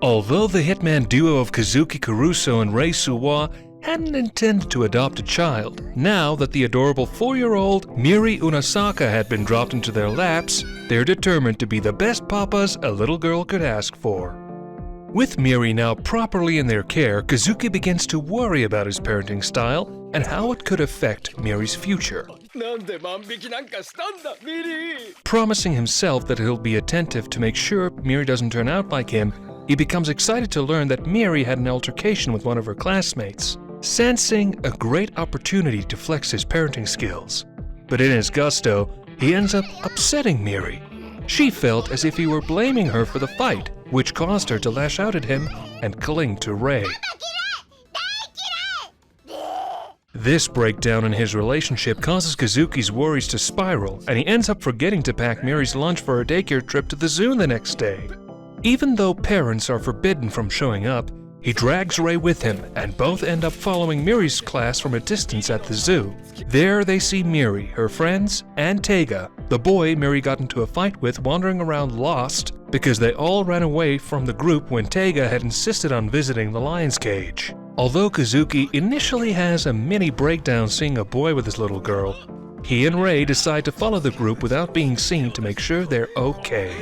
Although the hitman duo of Kazuki Kurusu and Rei Suwa hadn't intended to adopt a child, now that the adorable 4-year-old Miri Unasaka had been dropped into their laps, they're determined to be the best papas a little girl could ask for. With Miri now properly in their care, Kazuki begins to worry about his parenting style and how it could affect Miri's future. Promising himself that he'll be attentive to make sure Miri doesn't turn out like him, he becomes excited to learn that Miri had an altercation with one of her classmates, sensing a great opportunity to flex his parenting skills. But in his gusto, he ends up upsetting Miri. She felt as if he were blaming her for the fight, which caused her to lash out at him and cling to Rei. This breakdown in his relationship causes Kazuki's worries to spiral, and he ends up forgetting to pack Miri's lunch for a daycare trip to the zoo the next day. Even though parents are forbidden from showing up, he drags Rei with him, and both end up following Miri's class from a distance at the zoo. There they see Miri, her friends, and Taiga, the boy Miri got into a fight with, wandering around lost because they all ran away from the group when Taiga had insisted on visiting the lion's cage. Although Kazuki initially has a mini breakdown seeing a boy with his little girl, he and Rei decide to follow the group without being seen to make sure they're okay.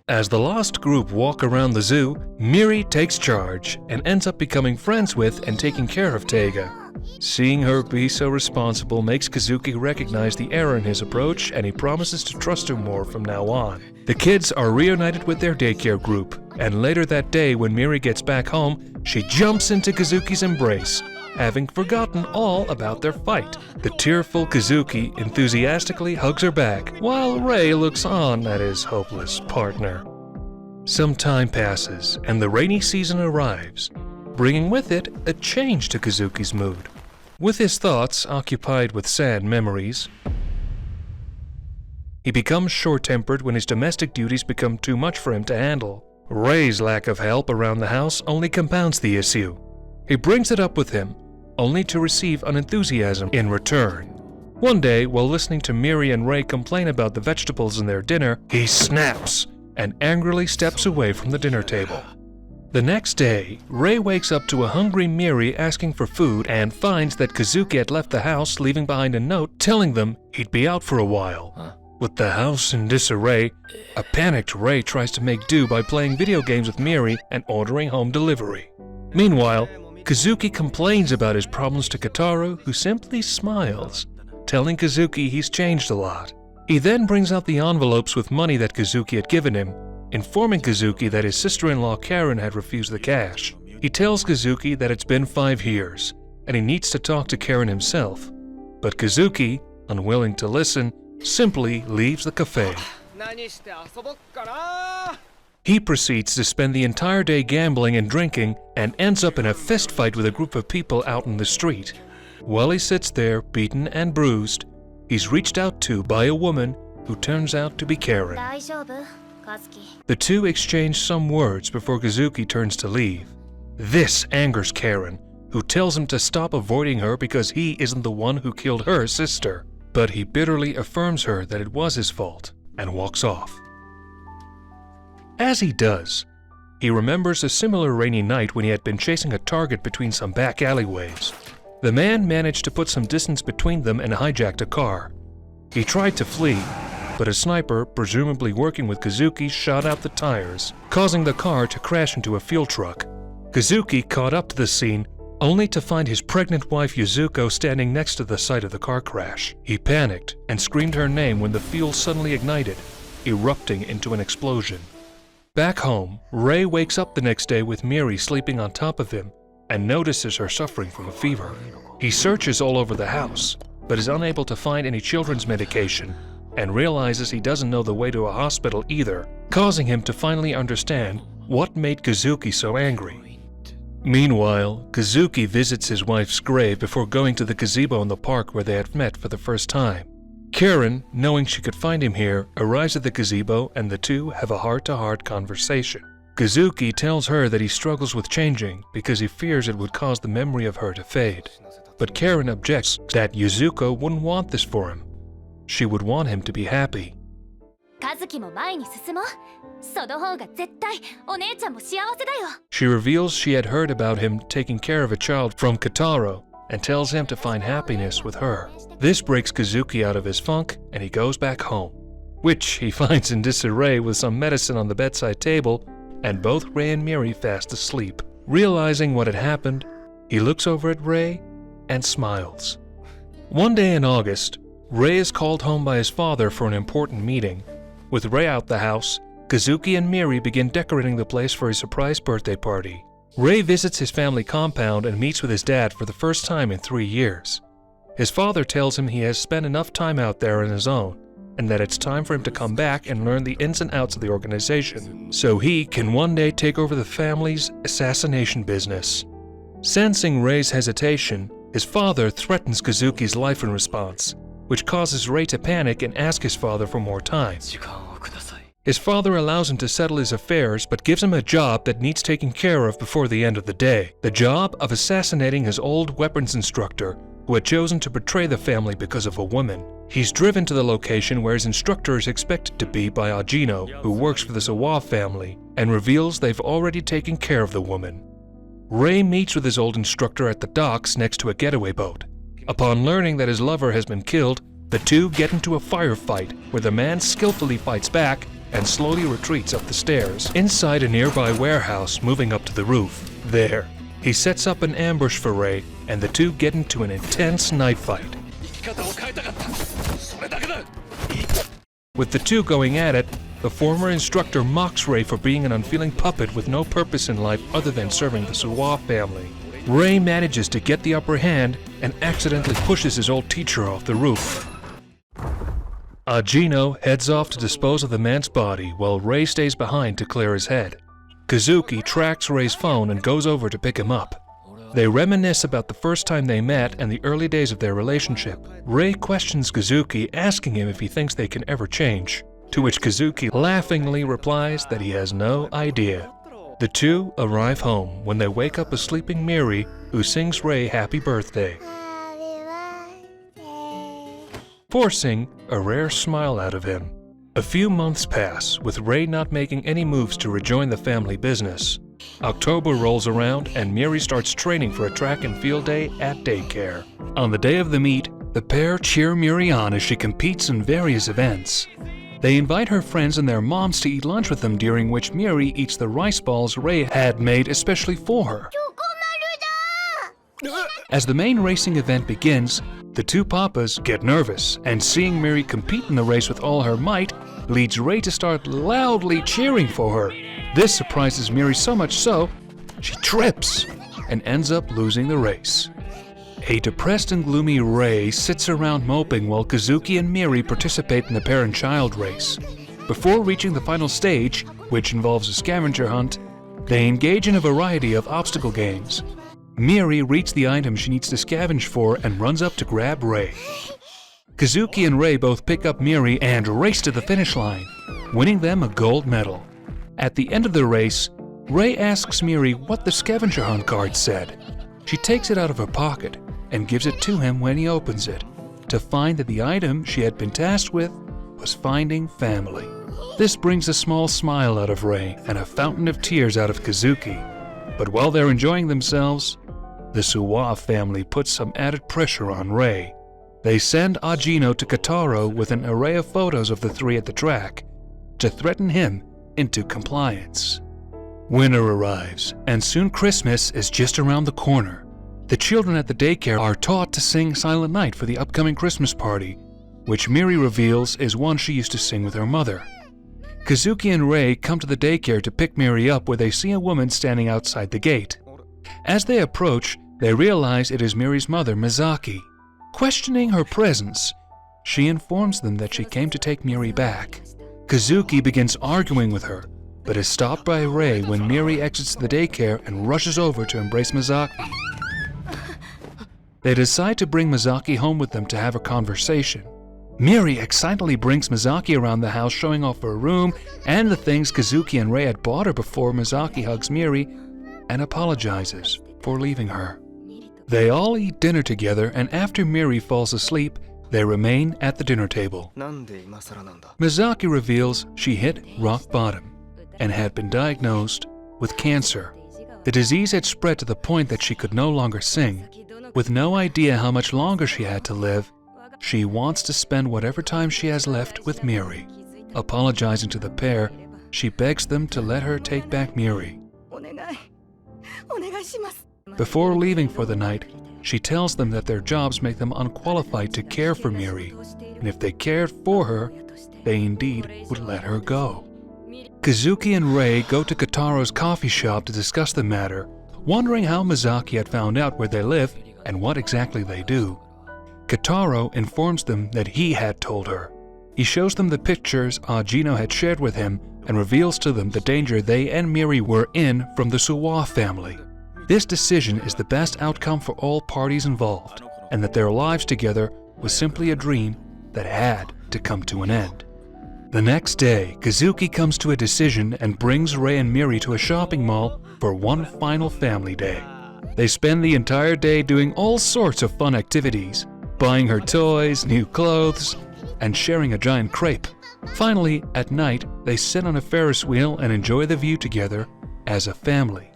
As the lost group walk around the zoo, Miri takes charge and ends up becoming friends with and taking care of Taiga. Seeing her be so responsible makes Kazuki recognize the error in his approach, and he promises to trust her more from now on. The kids are reunited with their daycare group, and later that day when Miri gets back home, she jumps into Kazuki's embrace, having forgotten all about their fight. The tearful Kazuki enthusiastically hugs her back, while Rei looks on at his hopeless partner. Some time passes, and the rainy season arrives, bringing with it a change to Kazuki's mood. With his thoughts occupied with sad memories, he becomes short-tempered when his domestic duties become too much for him to handle. Rei's lack of help around the house only compounds the issue. He brings it up with him, only to receive unenthusiasm in return. One day, while listening to Miri and Rei complain about the vegetables in their dinner, he snaps and angrily steps away from the dinner table. The next day, Rei wakes up to a hungry Miri asking for food and finds that Kazuki had left the house, leaving behind a note telling them he'd be out for a while. With the house in disarray, a panicked Rei tries to make do by playing video games with Miri and ordering home delivery. Meanwhile, Kazuki complains about his problems to Kataru, who simply smiles, telling Kazuki he's changed a lot. He then brings out the envelopes with money that Kazuki had given him, informing Kazuki that his sister-in-law Karen had refused the cash. He tells Kazuki that it's been 5 years, and he needs to talk to Karen himself. But Kazuki, unwilling to listen, simply leaves the cafe. He proceeds to spend the entire day gambling and drinking and ends up in a fist fight with a group of people out in the street. While he sits there, beaten and bruised, he's reached out to by a woman who turns out to be Karen. The two exchange some words before Kazuki turns to leave. This angers Karen, who tells him to stop avoiding her because he isn't the one who killed her sister. But he bitterly affirms her that it was his fault and walks off. As he does, he remembers a similar rainy night when he had been chasing a target between some back alleyways. The man managed to put some distance between them and hijacked a car. He tried to flee, but a sniper, presumably working with Kazuki, shot out the tires, causing the car to crash into a fuel truck. Kazuki caught up to the scene, only to find his pregnant wife Yuzuko standing next to the site of the car crash. He panicked and screamed her name when the fuel suddenly ignited, erupting into an explosion. Back home, Rei wakes up the next day with Miri sleeping on top of him and notices her suffering from a fever. He searches all over the house, but is unable to find any children's medication and realizes he doesn't know the way to a hospital either, causing him to finally understand what made Kazuki so angry. Meanwhile, Kazuki visits his wife's grave before going to the gazebo in the park where they had met for the first time. Karen, knowing she could find him here, arrives at the gazebo and the two have a heart-to-heart conversation. Kazuki tells her that he struggles with changing because he fears it would cause the memory of her to fade. But Karen objects that Yuzuko wouldn't want this for him. She would want him to be happy. She reveals she had heard about him taking care of a child from Kotaro and tells him to find happiness with her. This breaks Kazuki out of his funk and he goes back home, which he finds in disarray with some medicine on the bedside table and both Rei and Miri fast asleep. Realizing what had happened, he looks over at Rei and smiles. One day in August, Rei is called home by his father for an important meeting. With Rei out the house, Kazuki and Miri begin decorating the place for his surprise birthday party. Rei visits his family compound and meets with his dad for the first time in 3 years. His father tells him he has spent enough time out there on his own, and that it's time for him to come back and learn the ins and outs of the organization, so he can one day take over the family's assassination business. Sensing Rei's hesitation, his father threatens Kazuki's life in response, which causes Rei to panic and ask his father for more time. His father allows him to settle his affairs but gives him a job that needs taking care of before the end of the day. The job of assassinating his old weapons instructor who had chosen to betray the family because of a woman. He's driven to the location where his instructor is expected to be by Ajino, who works for the Suwa family, and reveals they've already taken care of the woman. Rei meets with his old instructor at the docks next to a getaway boat. Upon learning that his lover has been killed, the two get into a firefight where the man skillfully fights back and slowly retreats up the stairs, inside a nearby warehouse moving up to the roof. There, he sets up an ambush for Rei, and the two get into an intense knife fight. With the two going at it, the former instructor mocks Rei for being an unfeeling puppet with no purpose in life other than serving the Suwa family. Rei manages to get the upper hand and accidentally pushes his old teacher off the roof. Ajino heads off to dispose of the man's body while Rei stays behind to clear his head. Kazuki tracks Rei's phone and goes over to pick him up. They reminisce about the first time they met and the early days of their relationship. Rei questions Kazuki, asking him if he thinks they can ever change, to which Kazuki laughingly replies that he has no idea. The two arrive home when they wake up a sleeping Miri, who sings Rei happy birthday, forcing a rare smile out of him. A few months pass, with Rei not making any moves to rejoin the family business. October rolls around and Miri starts training for a track and field day at daycare. On the day of the meet, the pair cheer Miri on as she competes in various events. They invite her friends and their moms to eat lunch with them, during which Miri eats the rice balls Rei had made especially for her. As the main racing event begins, the two papas get nervous, and seeing Miri compete in the race with all her might leads Rei to start loudly cheering for her. This surprises Miri so much so, she trips and ends up losing the race. A depressed and gloomy Rei sits around moping while Kazuki and Miri participate in the parent-child race. Before reaching the final stage, which involves a scavenger hunt, they engage in a variety of obstacle games. Miri reads the item she needs to scavenge for and runs up to grab Rei. Kazuki and Rei both pick up Miri and race to the finish line, winning them a gold medal. At the end of the race, Rei asks Miri what the scavenger hunt card said. She takes it out of her pocket and gives it to him when he opens it, to find that the item she had been tasked with was finding family. This brings a small smile out of Rei and a fountain of tears out of Kazuki. But while they're enjoying themselves, the Suwa family puts some added pressure on Rei. They send Ajino to Kotaro with an array of photos of the three at the track to threaten him into compliance. Winter arrives, and soon Christmas is just around the corner. The children at the daycare are taught to sing Silent Night for the upcoming Christmas party, which Miri reveals is one she used to sing with her mother. Kazuki and Rei come to the daycare to pick Miri up, where they see a woman standing outside the gate. As they approach, they realize it is Miri's mother, Mizaki. Questioning her presence, she informs them that she came to take Miri back. Kazuki begins arguing with her, but is stopped by Rei when Miri exits the daycare and rushes over to embrace Mizaki. They decide to bring Mizaki home with them to have a conversation. Miri excitedly brings Mizaki around the house, showing off her room and the things Kazuki and Rei had bought her before Mizaki hugs Miri and apologizes for leaving her. They all eat dinner together, and after Miri falls asleep, They remain at the dinner table. Mizaki reveals she hit rock bottom and had been diagnosed with cancer. The disease had spread to the point that she could no longer sing. With no idea how much longer she had to live, she wants to spend whatever time she has left with Miri. Apologizing to the pair, she begs them to let her take back Miri. Before leaving for the night, she tells them that their jobs make them unqualified to care for Miri, and if they cared for her, they indeed would let her go. Kazuki and Rei go to Kataro's coffee shop to discuss the matter, wondering how Mizaki had found out where they live and what exactly they do. Kataro informs them that he had told her. He shows them the pictures Ajino had shared with him and reveals to them the danger they and Miri were in from the Suwa family. This decision is the best outcome for all parties involved, and that their lives together was simply a dream that had to come to an end. The next day, Kazuki comes to a decision and brings Rei and Miri to a shopping mall for one final family day. They spend the entire day doing all sorts of fun activities, buying her toys, new clothes, and sharing a giant crepe. Finally, at night, they sit on a Ferris wheel and enjoy the view together as a family.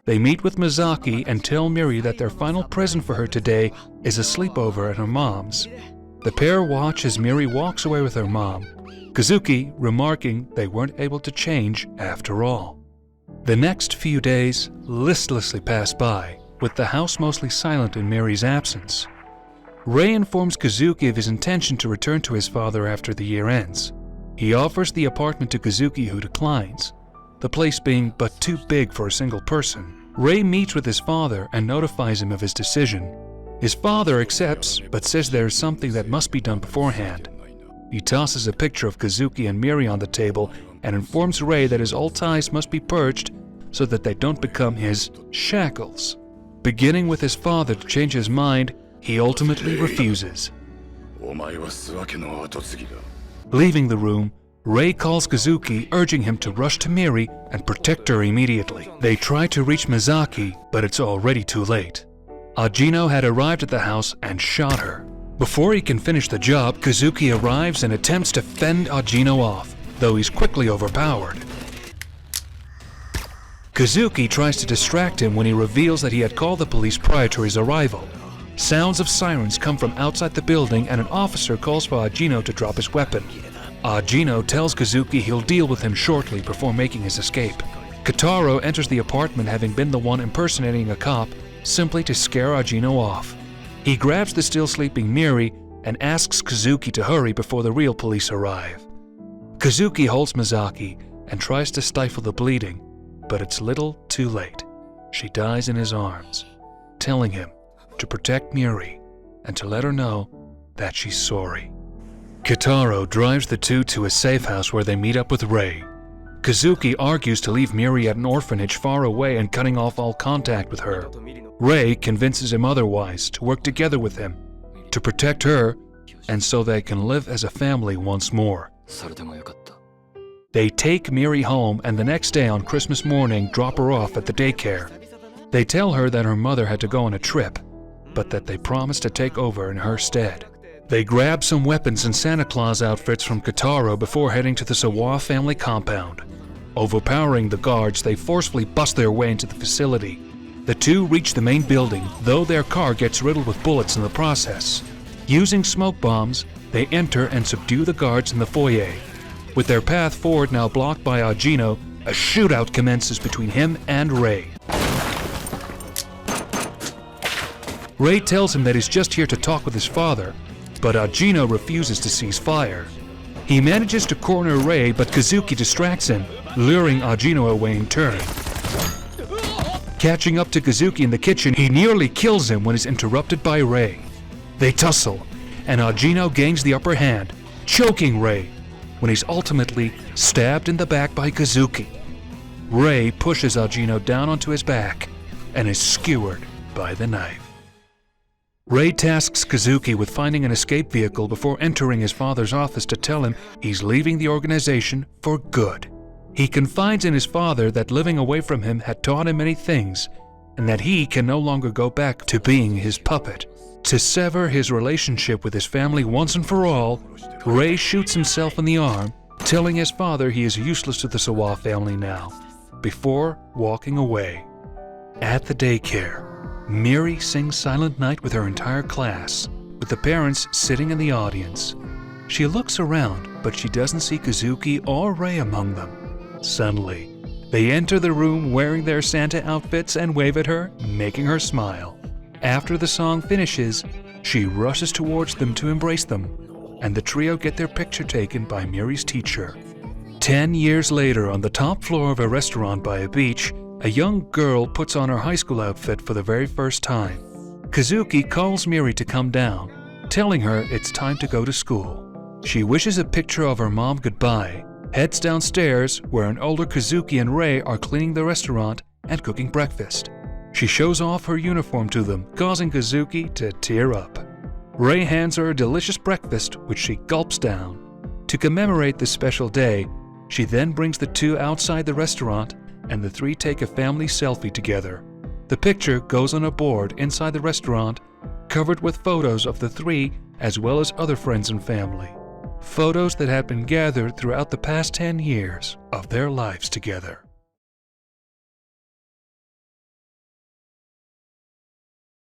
They meet with Mizaki and tell Miri that their final present for her today is a sleepover at her mom's. The pair watch as Miri walks away with her mom, Kazuki remarking they weren't able to change after all. The next few days listlessly pass by, with the house mostly silent in Miri's absence. Rei informs Kazuki of his intention to return to his father after the year ends. He offers the apartment to Kazuki, who declines, the place being but too big for a single person. Rei meets with his father and notifies him of his decision. His father accepts, but says there is something that must be done beforehand. He tosses a picture of Kazuki and Miri on the table and informs Rei that his old ties must be purged so that they don't become his shackles. Beginning with his father to change his mind, he ultimately refuses. Leaving the room, Rei calls Kazuki, urging him to rush to Miri and protect her immediately. They try to reach Mizaki, but it's already too late. Ajino had arrived at the house and shot her. Before he can finish the job, Kazuki arrives and attempts to fend Ajino off, though he's quickly overpowered. Kazuki tries to distract him when he reveals that he had called the police prior to his arrival. Sounds of sirens come from outside the building and an officer calls for Ajino to drop his weapon. Ajino tells Kazuki he'll deal with him shortly before making his escape. Kataro enters the apartment, having been the one impersonating a cop, simply to scare Ajino off. He grabs the still sleeping Miri and asks Kazuki to hurry before the real police arrive. Kazuki holds Mizaki and tries to stifle the bleeding, but it's little too late. She dies in his arms, telling him to protect Miri and to let her know that she's sorry. Kataro drives the two to a safe house where they meet up with Rei. Kazuki argues to leave Miri at an orphanage far away and cutting off all contact with her. Rei convinces him otherwise, to work together with him, to protect her, and so they can live as a family once more. They take Miri home and the next day on Christmas morning drop her off at the daycare. They tell her that her mother had to go on a trip, but that they promised to take over in her stead. They grab some weapons and Santa Claus outfits from Kataro before heading to the Suwa family compound. Overpowering the guards, they forcefully bust their way into the facility. The two reach the main building, though their car gets riddled with bullets in the process. Using smoke bombs, they enter and subdue the guards in the foyer. With their path forward now blocked by Ajino, a shootout commences between him and Rei. Rei tells him that he's just here to talk with his father, but Ajino refuses to cease fire. He manages to corner Rei, but Kazuki distracts him, luring Ajino away in turn. Catching up to Kazuki in the kitchen, he nearly kills him when he's interrupted by Rei. They tussle, and Ajino gains the upper hand, choking Rei, when he's ultimately stabbed in the back by Kazuki. Rei pushes Ajino down onto his back and is skewered by the knife. Rei tasks Kazuki with finding an escape vehicle before entering his father's office to tell him he's leaving the organization for good. He confides in his father that living away from him had taught him many things, and that he can no longer go back to being his puppet. To sever his relationship with his family once and for all, Ray shoots himself in the arm, telling his father he is useless to the Suwa family now, before walking away. At the daycare, Miri sings Silent Night with her entire class, with the parents sitting in the audience. She looks around, but she doesn't see Kazuki or Ray among them. Suddenly, they enter the room wearing their Santa outfits and wave at her, making her smile. After the song finishes, she rushes towards them to embrace them, and the trio get their picture taken by Miri's teacher. 10 years later, on the top floor of a restaurant by a beach, a young girl puts on her high school outfit for the very first time. Kazuki calls Miri to come down, telling her it's time to go to school. She wishes a picture of her mom goodbye, heads downstairs where an older Kazuki and Ray are cleaning the restaurant and cooking breakfast. She shows off her uniform to them, causing Kazuki to tear up. Ray hands her a delicious breakfast, which she gulps down. To commemorate this special day, she then brings the two outside the restaurant, and the three take a family selfie together. The picture goes on a board inside the restaurant, covered with photos of the three as well as other friends and family. Photos that had been gathered throughout the past 10 years of their lives together.